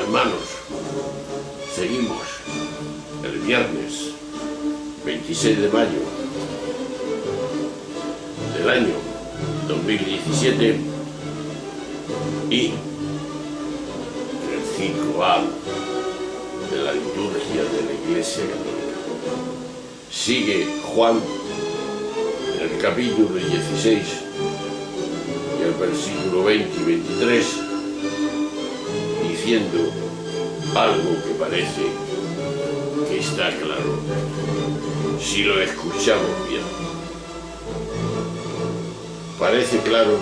Hermanos, seguimos el viernes 26 de mayo del año 2017 y el ciclo A de la liturgia de la Iglesia Católica. Sigue Juan en el capítulo 16 y el versículo 20 y 23 diciendo algo que parece que está claro si lo escuchamos bien. Parece claro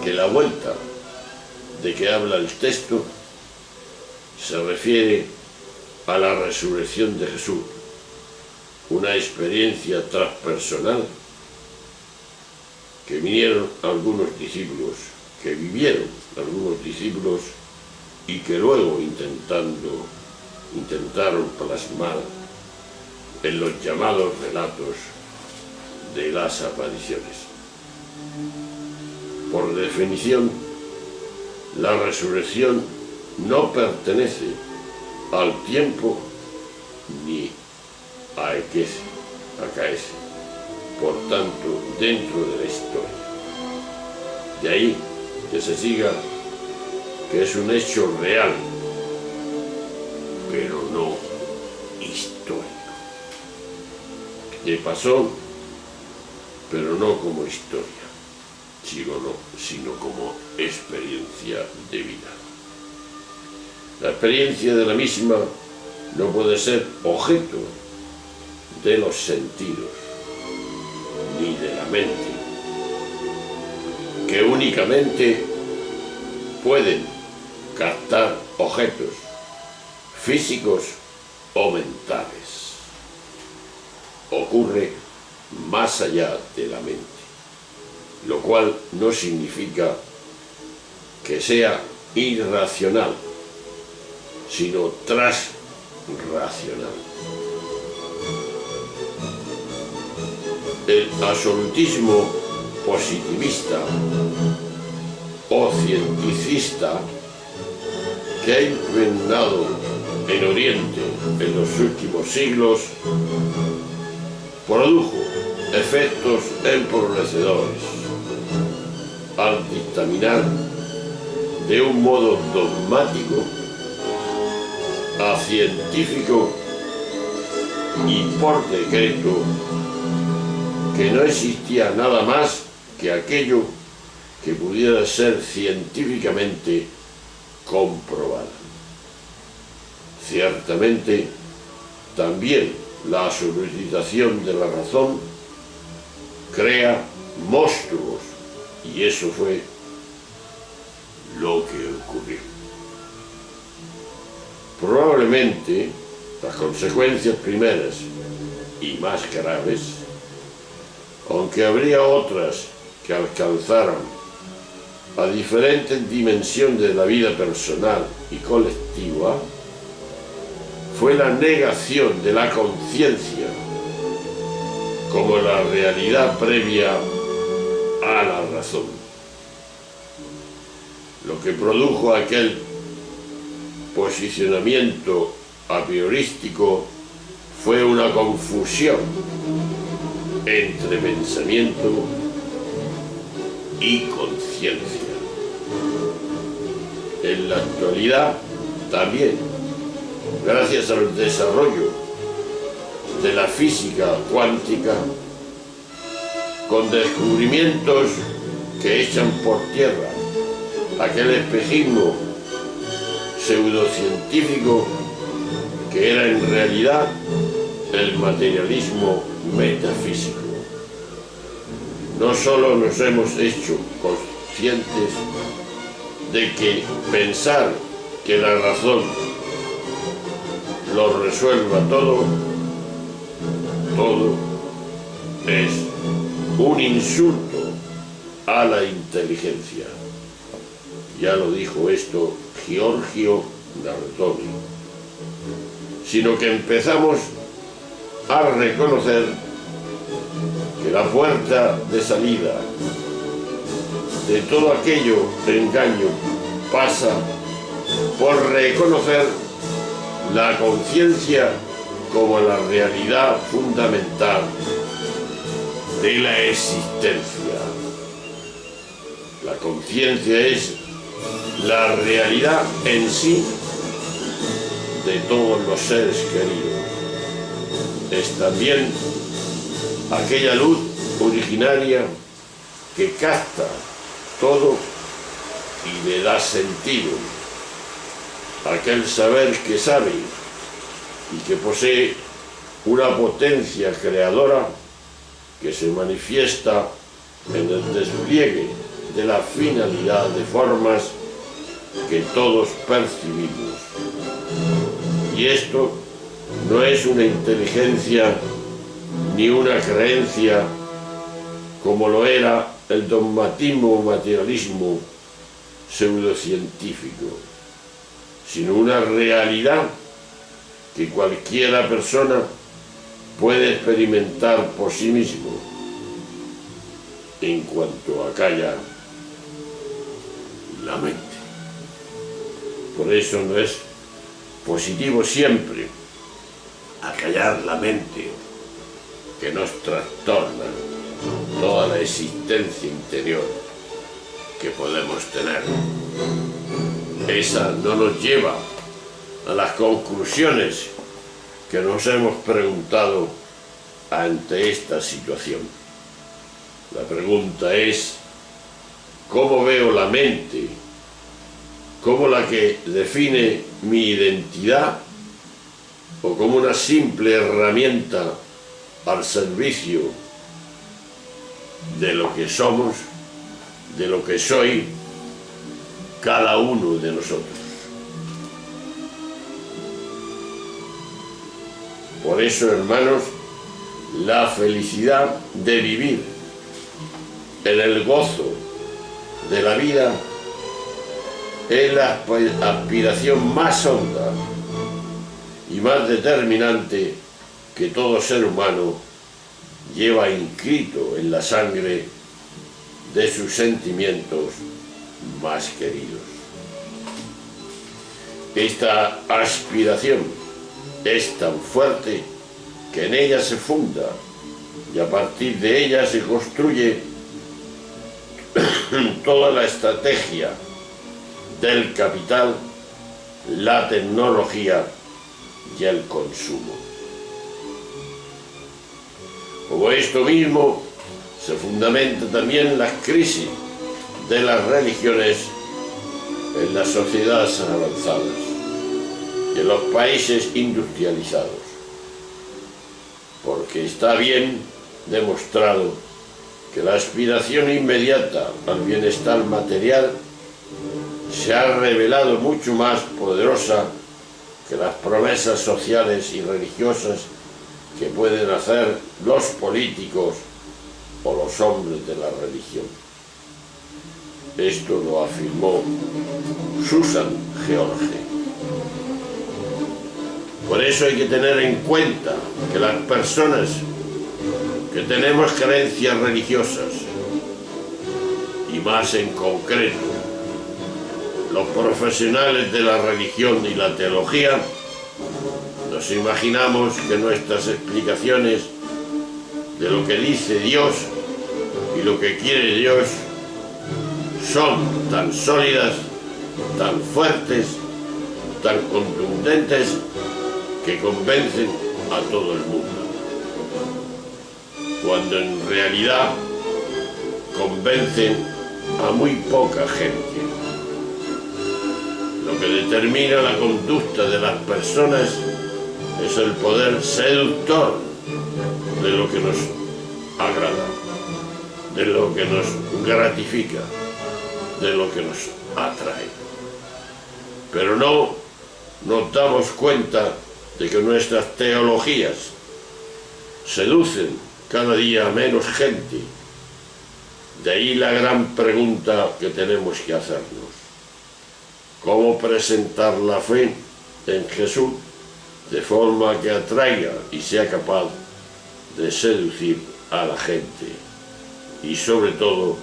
que la vuelta de que habla el texto se refiere a la resurrección de Jesús, una experiencia transpersonal que vivieron algunos discípulos y que luego intentaron plasmar en los llamados relatos de las apariciones. Por definición, la resurrección no pertenece al tiempo ni a acaece, por tanto, dentro de la historia. De ahí que se siga que es un hecho real, pero no histórico. Que pasó, pero no como historia, sino como experiencia de vida. La experiencia de la misma no puede ser objeto de los sentidos ni de la mente, que únicamente pueden captar objetos físicos o mentales. Ocurre más allá de la mente, lo cual no significa que sea irracional, sino transracional. El absolutismo positivista o cienticista que ha impregnado en Oriente en los últimos siglos produjo efectos empobrecedores al dictaminar de un modo dogmático, científico y por decreto que no existía nada más que aquello que pudiera ser científicamente comprobado. Ciertamente, también la absolutización de la razón crea monstruos, y eso fue lo que ocurrió. Probablemente las consecuencias primeras y más graves, aunque habría otras que alcanzaran a diferentes dimensiones de la vida personal y colectiva, fue la negación de la conciencia como la realidad previa a la razón. Lo que produjo aquel posicionamiento a priorístico fue una confusión entre pensamiento y conciencia. En la actualidad también, gracias al desarrollo de la física cuántica, con descubrimientos que echan por tierra aquel espejismo pseudocientífico que era en realidad el materialismo metafísico. No solo nos hemos hecho conscientes de que pensar que la razón lo resuelva todo es un insulto a la inteligencia. Ya lo dijo esto Giorgio Nardoni. Sino que empezamos a reconocer que la puerta de salida de todo aquello de engaño pasa por reconocer la conciencia como la realidad fundamental de la existencia. La conciencia es la realidad en sí de todos los seres queridos. Es también aquella luz originaria que capta todo y le da sentido. Aquel saber que sabe y que posee una potencia creadora que se manifiesta en el despliegue de la finalidad de formas que todos percibimos. Y esto no es una inteligencia ni una creencia como lo era el dogmatismo o materialismo pseudocientífico, sino una realidad que cualquiera persona puede experimentar por sí mismo en cuanto acalla la mente. Por eso no es positivo siempre acallar la mente que nos trastorna toda la existencia interior que podemos tener. Esa no nos lleva a las conclusiones que nos hemos preguntado ante esta situación. La pregunta es: ¿cómo veo la mente como la que define mi identidad o como una simple herramienta al servicio de lo que somos, de lo que soy cada uno de nosotros? Por eso, hermanos, la felicidad de vivir en el gozo de la vida es la aspiración más honda y más determinante que todo ser humano lleva inscrito en la sangre de sus sentimientos más queridos. Esta aspiración es tan fuerte que en ella se funda y a partir de ella se construye toda la estrategia del capital, la tecnología y el consumo. Como esto mismo se fundamenta también las crisis de las religiones en las sociedades avanzadas y en los países industrializados, porque está bien demostrado que la aspiración inmediata al bienestar material se ha revelado mucho más poderosa que las promesas sociales y religiosas que pueden hacer los políticos o los hombres de la religión. Esto lo afirmó Susan George. Por eso hay que tener en cuenta que las personas que tenemos creencias religiosas, y más en concreto los profesionales de la religión y la teología, nos imaginamos que nuestras explicaciones de lo que dice Dios y lo que quiere Dios son tan sólidas, tan fuertes, tan contundentes, que convencen a todo el mundo, cuando en realidad convencen a muy poca gente. Lo que determina la conducta de las personas es el poder seductor de lo que nos agrada, de lo que nos gratifica, de lo que nos atrae. Pero no nos damos cuenta de que nuestras teologías seducen cada día a menos gente. De ahí la gran pregunta que tenemos que hacernos: ¿cómo presentar la fe en Jesús de forma que atraiga y sea capaz de seducir a la gente, y sobre todo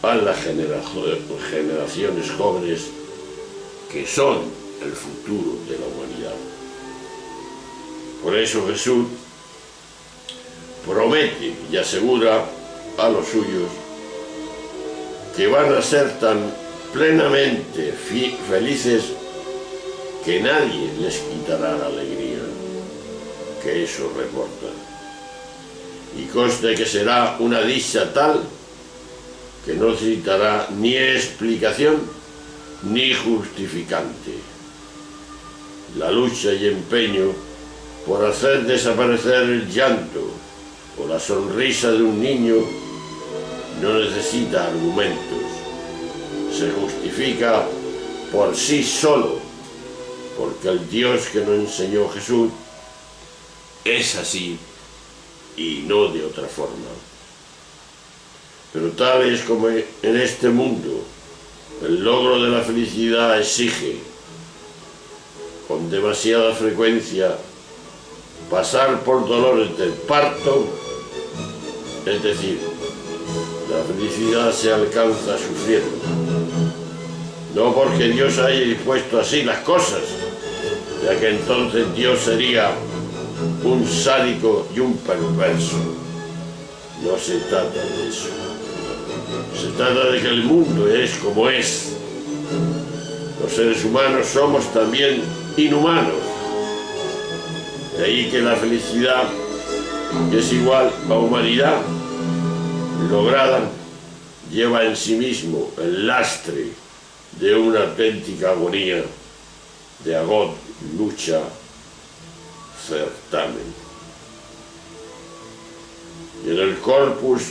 a las generaciones jóvenes que son el futuro de la humanidad. Por eso Jesús promete y asegura a los suyos que van a ser tan plenamente felices que nadie les quitará la alegría que eso reporta. Y conste que será una dicha tal que no necesitará ni explicación ni justificante. La lucha y empeño por hacer desaparecer el llanto o la sonrisa de un niño no necesita argumentos, se justifica por sí solo, porque el Dios que nos enseñó Jesús es así y no de otra forma. Pero tal es como en este mundo el logro de la felicidad exige, con demasiada frecuencia, pasar por dolores del parto, es decir, la felicidad se alcanza sufriendo. No porque Dios haya dispuesto así las cosas, ya que entonces Dios sería un sádico y un perverso. No se trata de eso. Se trata de que el mundo es como es. Los seres humanos somos también inhumanos. De ahí que la felicidad, que es igual a humanidad lograda, lleva en sí mismo el lastre de una auténtica agonía, de agot, lucha, certamen. Y en el corpus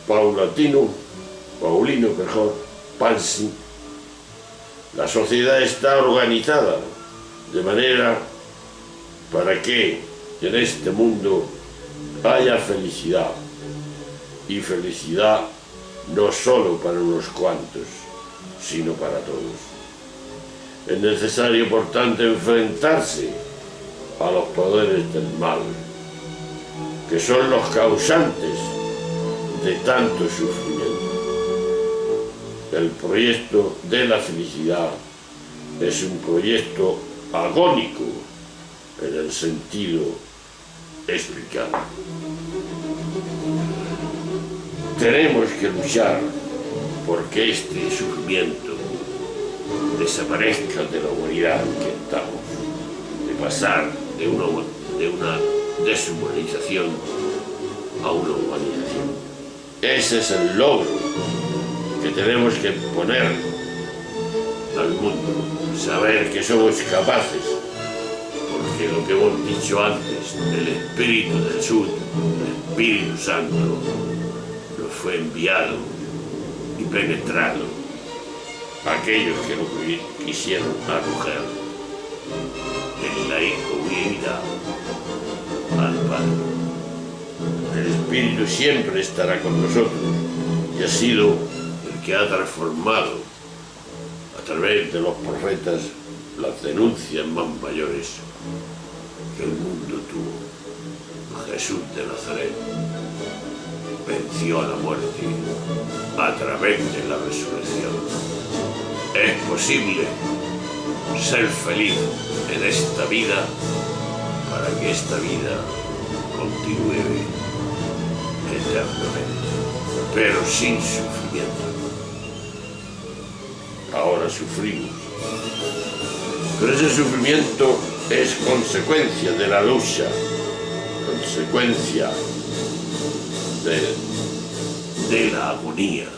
paulino, Pansi, la sociedad está organizada de manera para que en este mundo haya felicidad, y felicidad no solo para unos cuantos, sino para todos. Es necesario, por tanto, enfrentarse a los poderes del mal, que son los causantes de tanto sufrimiento. El proyecto de la felicidad es un proyecto agónico en el sentido explicado. Tenemos que luchar porque este sufrimiento desaparezca de la humanidad en que estamos, de pasar de una deshumanización a una humanización. Ese es el logro que tenemos que poner al mundo, saber que somos capaces, porque lo que hemos dicho antes, el Espíritu del Sur, el Espíritu Santo, nos fue enviado y penetrado a aquellos que no quisieron acoger en la incomunidad al Padre. El Espíritu siempre estará con nosotros y ha sido el que ha transformado a través de los profetas las denuncias más mayores que el mundo tuvo. Jesús de Nazaret venció a la muerte a través de la resurrección. Es posible ser feliz en esta vida para que esta vida continúe eternamente, pero sin sufrimiento. Ahora sufrimos, pero ese sufrimiento es consecuencia de la lucha, consecuencia de la agonía,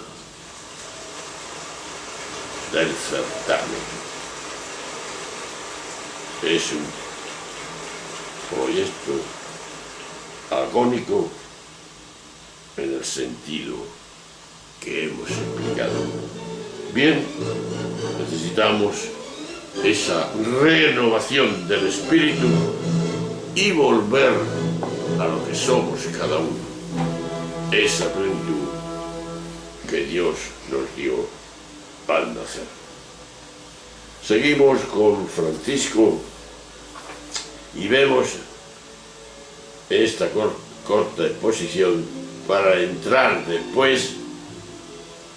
del certamen. Es un proyecto agónico en el sentido que hemos explicado. Bien, necesitamos esa renovación del espíritu y volver a lo que somos cada uno, esa plenitud que Dios nos dio al nacer. Seguimos con Francisco y vemos esta corta exposición para entrar después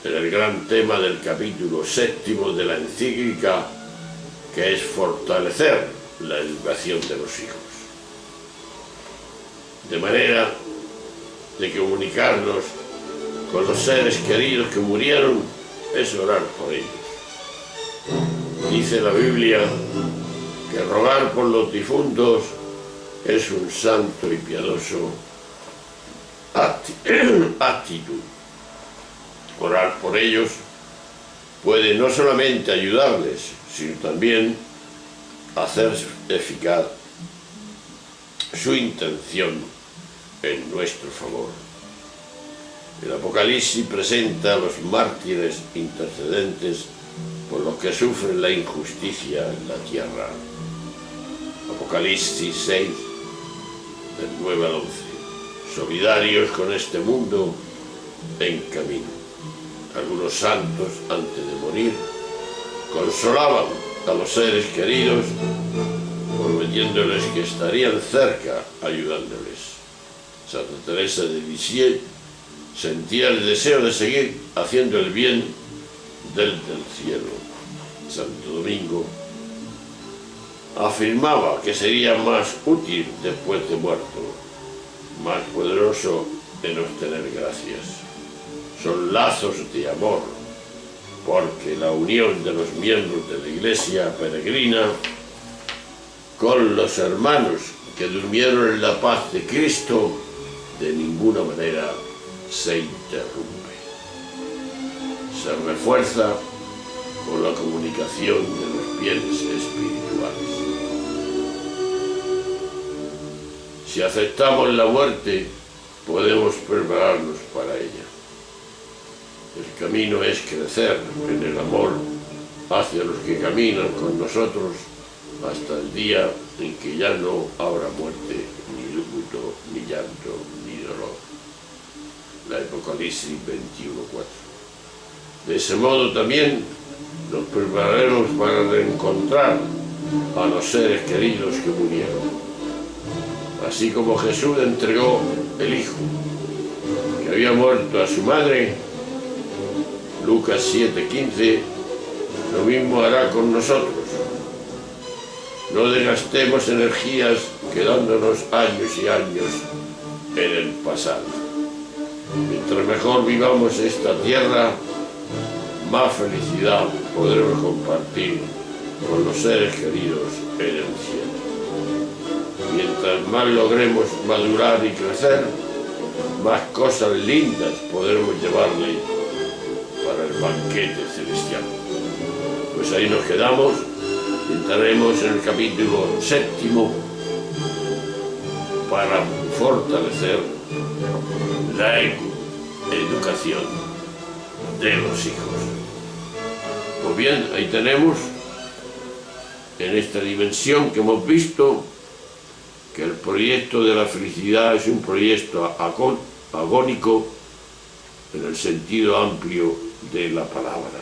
en el gran tema del capítulo 7 de la encíclica que es fortalecer la educación de los hijos. De manera de comunicarnos con los seres queridos que murieron es orar por ellos. Dice la Biblia que rogar por los difuntos es un santo y piadoso actitud. Orar por ellos puede no solamente ayudarles, sino también hacer eficaz su intención en nuestro favor. El Apocalipsis presenta a los mártires intercedentes por los que sufren la injusticia en la tierra. Apocalipsis 6, del 9 al 11. Solidarios con este mundo en camino. Algunos santos, antes de morir, consolaban a los seres queridos, prometiéndoles que estarían cerca ayudándoles. Santa Teresa de Lisieux sentía el deseo de seguir haciendo el bien del cielo. Santo Domingo afirmaba que sería más útil después de muerto, más poderoso en obtener gracias. Son lazos de amor, porque la unión de los miembros de la Iglesia peregrina con los hermanos que durmieron en la paz de Cristo de ninguna manera se interrumpe. Se refuerza con la comunicación de los bienes espirituales. Si aceptamos la muerte, podemos prepararnos para ella. El camino es crecer en el amor hacia los que caminan con nosotros hasta el día en que ya no habrá muerte, ni luto, ni llanto, ni dolor. La Apocalipsis 21:4. De ese modo también nos prepararemos para reencontrar a los seres queridos que murieron. Así como Jesús entregó el Hijo que había muerto a su madre, Lucas 7:15, lo mismo hará con nosotros. No desgastemos energías quedándonos años y años en el pasado. Mientras mejor vivamos esta tierra, más felicidad podremos compartir con los seres queridos en el cielo. Mientras más logremos madurar y crecer, más cosas lindas podremos llevarle para el banquete celestial. Pues ahí nos quedamos. Entraremos en el capítulo 7 para fortalecer la educación de los hijos. Pues bien, ahí tenemos, en esta dimensión que hemos visto, que el proyecto de la felicidad es un proyecto agónico en el sentido amplio de la palabra.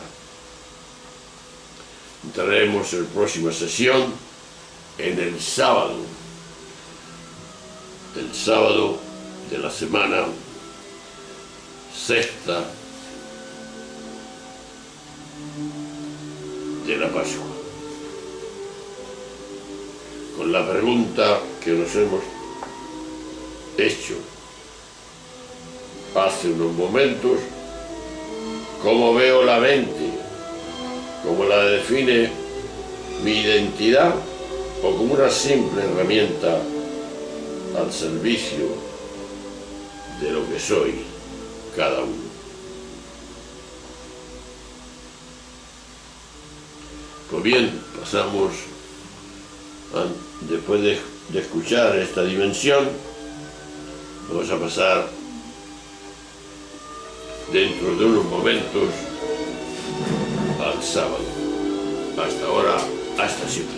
Entraremos en la próxima sesión en el sábado de la semana sexta de la Pascua, con la pregunta que nos hemos hecho hace unos momentos: ¿cómo veo la mente? ¿Cómo la define mi identidad? ¿O como una simple herramienta al servicio de lo que soy cada uno? Pues bien, pasamos, después de escuchar esta dimensión, vamos a pasar dentro de unos momentos al sábado. Hasta ahora, hasta siempre.